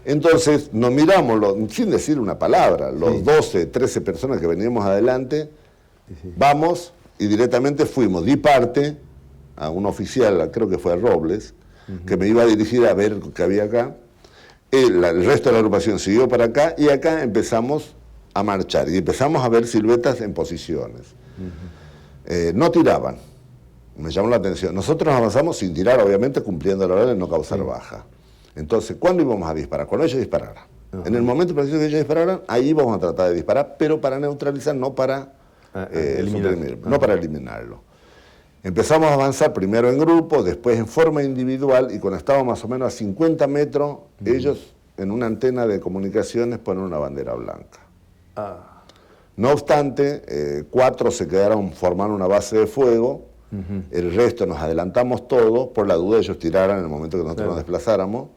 Entonces nos miramos, sin decir una palabra, los 12, 13 personas que veníamos adelante, vamos y directamente fuimos, di parte a un oficial, creo que fue Robles, que me iba a dirigir a ver qué había acá. El resto de la agrupación siguió para acá y acá empezamos a marchar y empezamos a ver siluetas en posiciones. No tiraban. Me llamó la atención. Nosotros avanzamos sin tirar, obviamente, cumpliendo la orden de no causar baja. Entonces, ¿cuándo íbamos a disparar? Cuando ellos dispararan. En el momento preciso que ellos dispararan, ahí vamos a tratar de disparar, pero para neutralizar, no para suprimir, no para eliminarlo. Empezamos a avanzar primero en grupo, después en forma individual, y cuando estábamos más o menos a 50 metros, ellos en una antena de comunicaciones ponen una bandera blanca. No obstante, 4 se quedaron formando una base de fuego. El resto nos adelantamos todos, por la duda ellos tiraran en el momento que nosotros nos desplazáramos.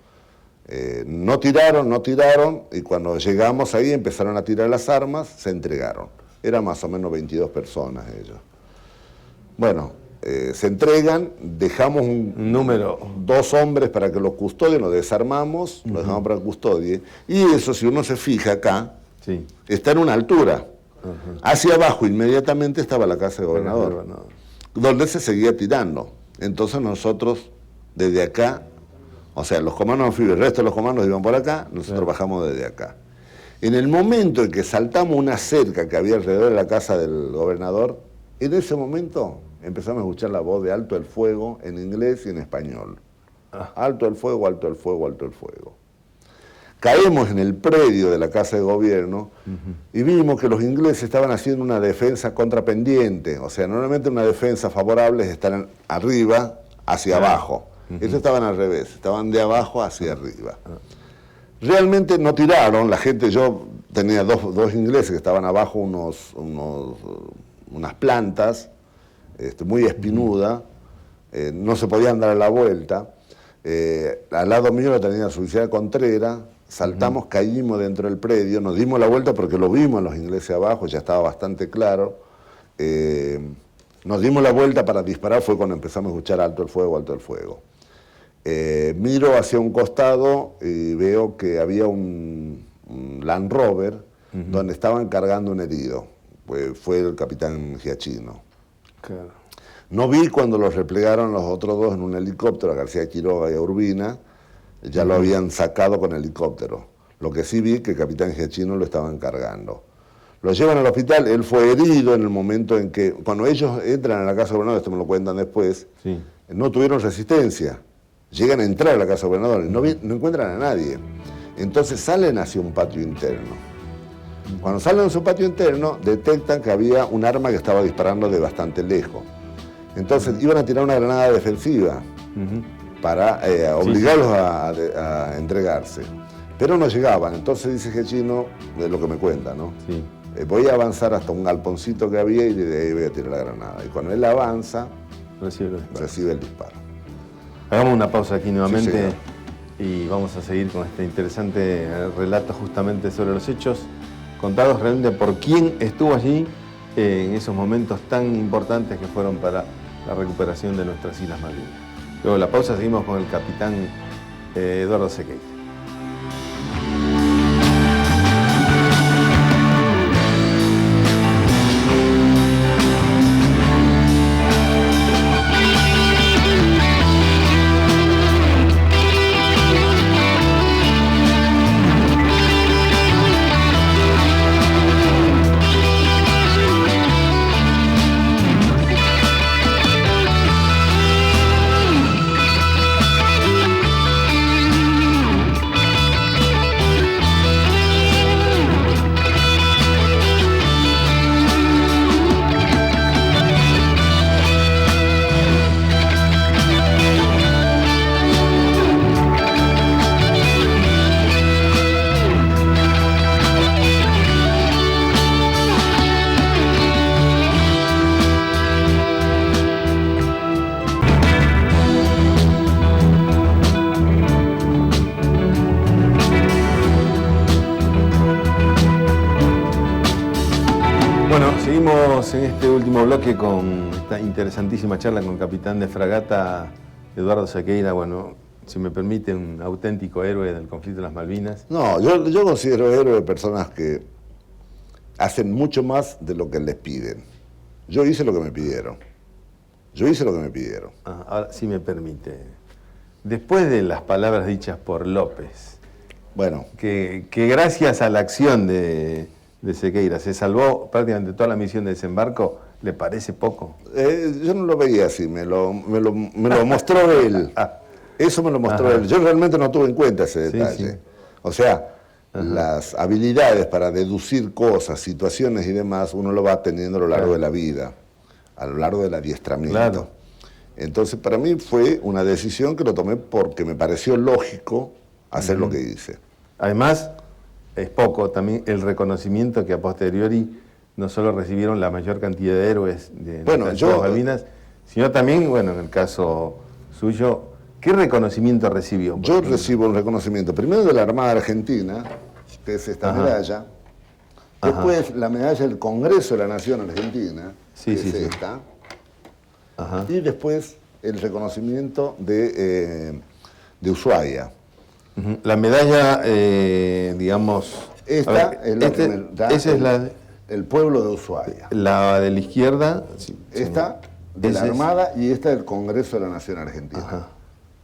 No tiraron, y cuando llegamos ahí empezaron a tirar las armas, se entregaron. Eran más o menos 22 personas ellos. Bueno, se entregan, dejamos un número, 2 hombres para que los custodien, los desarmamos, los dejamos para que custodien, y eso, si uno se fija acá, sí, está en una altura. Hacia abajo inmediatamente estaba la casa de gobernador, donde se seguía tirando. Entonces nosotros, desde acá, o sea, los comandos anfibios, el resto de los comandos iban por acá, nosotros bajamos desde acá. En el momento en que saltamos una cerca que había alrededor de la casa del gobernador, en ese momento empezamos a escuchar la voz de alto el fuego en inglés y en español. Alto el fuego, alto el fuego, alto el fuego. Caemos en el predio de la Casa de Gobierno y vimos que los ingleses estaban haciendo una defensa contrapendiente. O sea, normalmente una defensa favorable es estar arriba hacia abajo. Ellos estaban al revés, estaban de abajo hacia arriba. Realmente no tiraron, la gente, yo tenía dos ingleses que estaban abajo, unas plantas, muy espinuda, no se podían dar la vuelta. Al lado mío lo tenía su oficial Contreras, saltamos, caímos dentro del predio, nos dimos la vuelta porque lo vimos los ingleses abajo, ya estaba bastante claro. Nos dimos la vuelta para disparar, fue cuando empezamos a escuchar alto el fuego, alto el fuego. Miro hacia un costado y veo que había un Land Rover donde estaban cargando un herido. Pues fue el capitán Giachino. Claro. No vi cuando los replegaron los otros 2 en un helicóptero, a García Quiroga y a Urbina, ya lo habían sacado con helicóptero. Lo que sí vi que el capitán Giachino lo estaban cargando. Lo llevan al hospital, él fue herido en el momento en que, cuando ellos entran a la casa de gobernador, esto me lo cuentan después, sí, no tuvieron resistencia. Llegan a entrar a la casa de gobernador, no encuentran a nadie. Entonces salen hacia un patio interno. Cuando salen hacia un patio interno, detectan que había un arma que estaba disparando de bastante lejos. Entonces iban a tirar una granada defensiva para obligarlos a entregarse. Pero no llegaban. Entonces dice Giachino, de lo que me cuenta, ¿no? Sí. Voy a avanzar hasta un galponcito que había y de ahí voy a tirar la granada. Y cuando él avanza, recibe el disparo. Hagamos una pausa aquí nuevamente, sí, y vamos a seguir con este interesante relato justamente sobre los hechos contados realmente por quién estuvo allí en esos momentos tan importantes que fueron para la recuperación de nuestras Islas Malvinas. Luego de la pausa seguimos con el capitán Eduardo Sequeira. En este último bloque con esta interesantísima charla con el capitán de fragata Eduardo Sequeira, bueno, si me permite, un auténtico héroe del conflicto de las Malvinas. No, yo considero héroe personas que hacen mucho más de lo que les piden. Yo hice lo que me pidieron. Ahora, si me permite, después de las palabras dichas por López, bueno, que gracias a la acción de Sequeira se salvó prácticamente toda la misión de desembarco, ¿le parece poco? Yo no lo veía así, me lo mostró él. Eso me lo mostró él. Yo realmente no tuve en cuenta ese detalle. Sí. O sea, las habilidades para deducir cosas, situaciones y demás, uno lo va teniendo a lo largo de la vida, a lo largo del adiestramiento. Claro. Entonces, para mí fue una decisión que lo tomé porque me pareció lógico hacer lo que hice. Además, es poco también el reconocimiento que a posteriori no solo recibieron la mayor cantidad de héroes de las Malvinas, sino también, bueno, en el caso suyo, ¿Qué reconocimiento recibió? Yo recibo un reconocimiento primero de la Armada Argentina, que es esta medalla. Después la medalla del Congreso de la Nación Argentina, que es esta. Y después el reconocimiento de Ushuaia. La medalla, digamos... Esta es la que me da el pueblo de Ushuaia. La de la izquierda... Esta de la Armada y esta del Congreso de la Nación Argentina.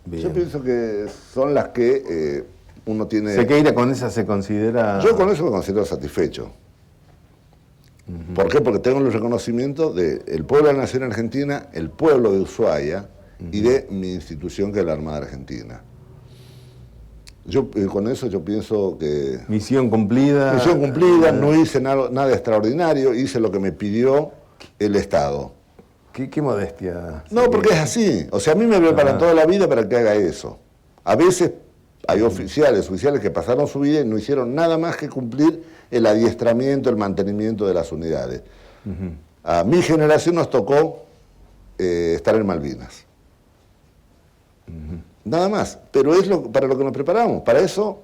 Yo pienso que son las que uno tiene... Sequeira con esa se considera... Yo con eso me considero satisfecho. ¿Por qué? Porque tengo el reconocimiento del pueblo de la Nación Argentina, el pueblo de Ushuaia y de mi institución, que es la Armada Argentina. Yo con eso yo pienso que... Misión cumplida. Misión cumplida, no hice nada extraordinario, hice lo que me pidió el Estado. ¿Qué modestia? No, porque es así. O sea, a mí me preparan toda la vida para que haga eso. A veces hay oficiales que pasaron su vida y no hicieron nada más que cumplir el adiestramiento, el mantenimiento de las unidades. A mi generación nos tocó estar en Malvinas. Nada más. Pero es para lo que nos preparamos. Para eso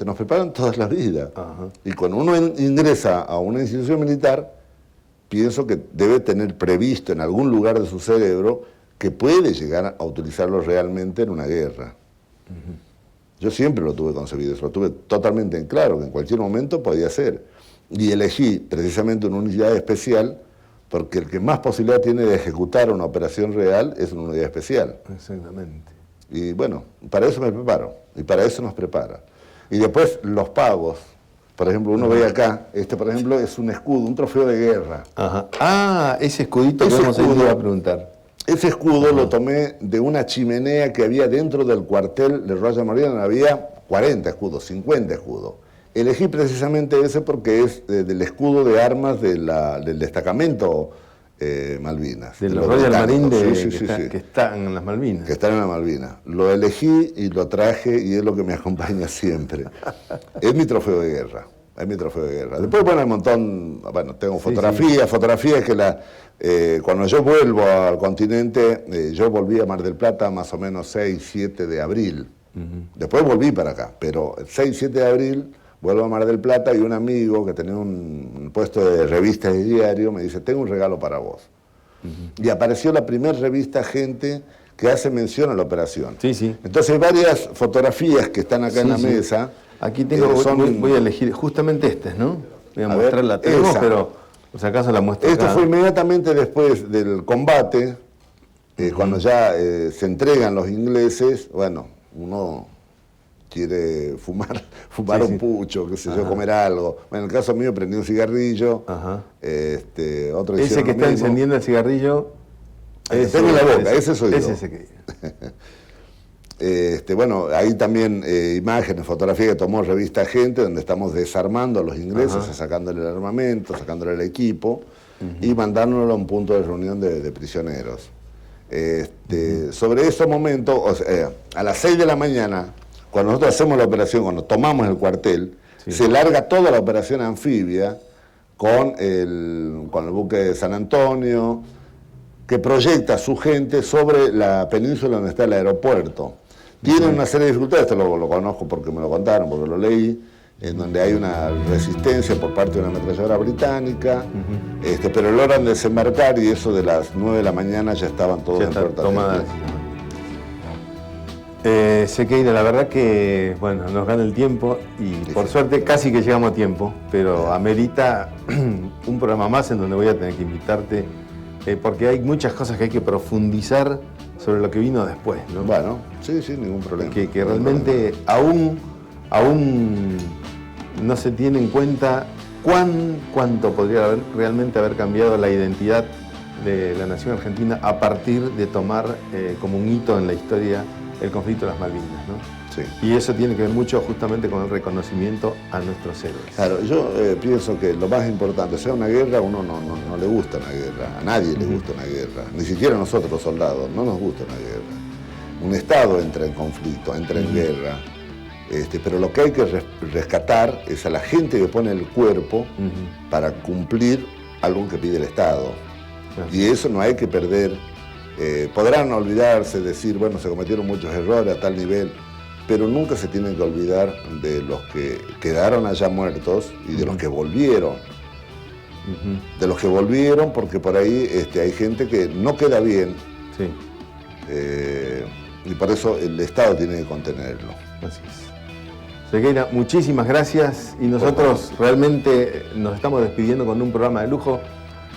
nos preparan toda la vida. Y cuando uno ingresa a una institución militar, pienso que debe tener previsto en algún lugar de su cerebro que puede llegar a utilizarlo realmente en una guerra. Yo siempre lo tuve concebido, eso lo tuve totalmente en claro, que en cualquier momento podía ser. Y elegí precisamente una unidad especial, porque el que más posibilidad tiene de ejecutar una operación real es una unidad especial. Exactamente. Y bueno, para eso me preparo, y para eso nos prepara. Y después los pagos. Por ejemplo, uno ve acá, por ejemplo es un escudo, un trofeo de guerra. Ese escudito que vamos a ir a preguntar. Ese escudo lo tomé de una chimenea que había dentro del cuartel de Royal Marine. Había 40 escudos, 50 escudos. Elegí precisamente ese porque es del escudo de armas del destacamento Malvinas. De los Royal Marine que están en las Malvinas. Que están en las Malvinas. Lo elegí y lo traje y es lo que me acompaña siempre. Es mi trofeo de guerra. Es mi trofeo de guerra. Después, bueno, hay un montón, tengo fotografías que cuando yo vuelvo al continente, yo volví a Mar del Plata más o menos 6, 7 de abril. Después volví para acá, pero el 6, 7 de abril vuelvo a Mar del Plata y un amigo que tenía un puesto de revistas y diario me dice, tengo un regalo para vos. Y apareció la primera revista Gente que hace mención a la operación. Entonces hay varias fotografías que están acá en la mesa. Aquí tengo, voy a elegir justamente estas, ¿no? Voy a mostrarla, pero por si acaso la muestro acá. Esto fue inmediatamente después del combate, cuando ya se entregan los ingleses, bueno, uno quiere fumar un pucho, qué sé yo, comer algo. Bueno, en el caso mío prendí un cigarrillo, otro ese que está encendiendo el cigarrillo, tengo en la boca, ese soy yo. Ese que... Bueno, hay también imágenes, fotografías que tomó revista Gente, donde estamos desarmando a los ingleses, sacándole el armamento, sacándole el equipo y mandándonos a un punto de reunión de prisioneros. Sobre esos momentos, a las 6 de la mañana, cuando nosotros hacemos la operación, cuando tomamos el cuartel, se larga toda la operación anfibia con el buque de San Antonio, que proyecta a su gente sobre la península donde está el aeropuerto. Tienen una serie de dificultades, esto lo conozco porque me lo contaron, porque lo leí, en donde hay una resistencia por parte de una ametralladora británica, pero logran desembarcar y eso de las 9 de la mañana ya estaban todos en Puerto Argentina. Sequeira, la verdad que nos gana el tiempo y por suerte casi que llegamos a tiempo, pero amerita un programa más en donde voy a tener que invitarte, porque hay muchas cosas que hay que profundizar sobre lo que vino después, ¿no? Bueno, sí, ningún problema. Que realmente aún no se tiene en cuenta cuánto podría realmente haber cambiado la identidad de la nación argentina a partir de tomar como un hito en la historia el conflicto de las Malvinas, ¿no? Sí. Y eso tiene que ver mucho justamente con el reconocimiento a nuestros héroes. Claro, yo pienso que lo más importante, sea una guerra, a uno no le gusta una guerra, a nadie le gusta una guerra, ni siquiera a nosotros los soldados, no nos gusta una guerra. Un Estado entra en conflicto, entra en guerra, pero lo que hay que rescatar es a la gente que pone el cuerpo para cumplir algo que pide el Estado. Y eso no hay que perder Podrán olvidarse, decir, bueno, se cometieron muchos errores a tal nivel, pero nunca se tienen que olvidar de los que quedaron allá muertos y de los que volvieron. De los que volvieron, porque por ahí hay gente que no queda bien. Sí. Y por eso el Estado tiene que contenerlo. Así es. Sequeira, muchísimas gracias y nosotros realmente nos estamos despidiendo con un programa de lujo,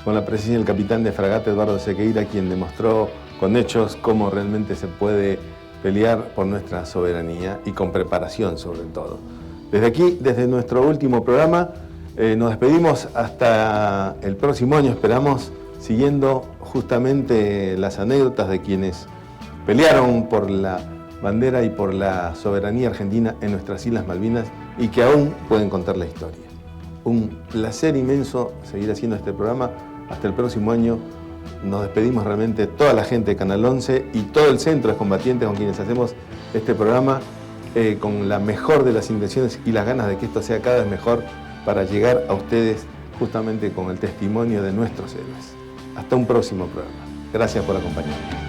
con la presencia del capitán de fragata Eduardo Sequeira, quien demostró con hechos cómo realmente se puede pelear por nuestra soberanía y con preparación sobre todo. Desde aquí, desde nuestro último programa, nos despedimos hasta el próximo año, esperamos, siguiendo justamente las anécdotas de quienes pelearon por la bandera y por la soberanía argentina en nuestras Islas Malvinas y que aún pueden contar la historia. Un placer inmenso seguir haciendo este programa. Hasta el próximo año. Nos despedimos realmente toda la gente de Canal 11 y todo el Centro de Combatientes con quienes hacemos este programa con la mejor de las intenciones y las ganas de que esto sea cada vez mejor para llegar a ustedes justamente con el testimonio de nuestros héroes. Hasta un próximo programa. Gracias por acompañarnos.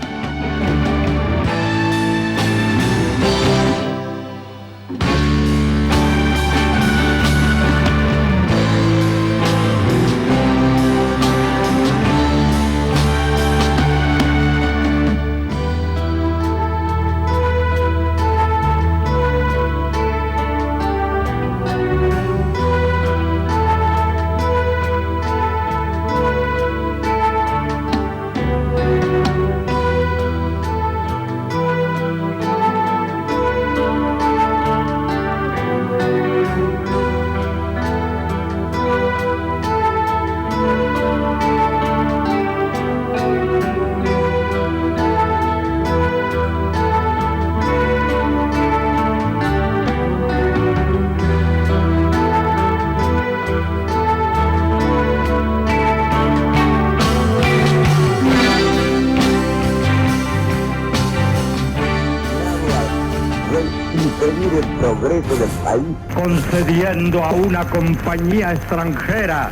Concediendo a una compañía extranjera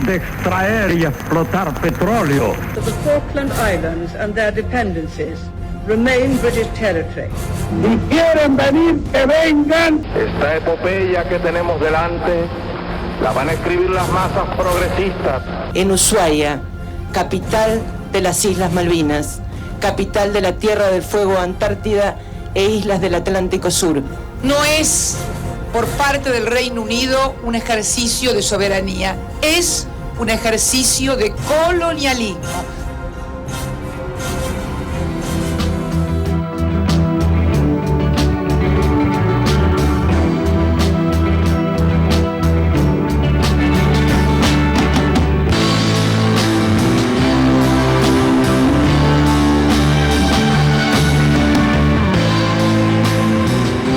de extraer y explotar petróleo. The Falkland Islands and their dependencies remain British territory. Si quieren venir, que vengan. Esta epopeya que tenemos delante la van a escribir las masas progresistas. En Ushuaia, capital de las Islas Malvinas, capital de la Tierra del Fuego, Antártida e islas del Atlántico Sur. No es por parte del Reino Unido un ejercicio de soberanía, es un ejercicio de colonialismo.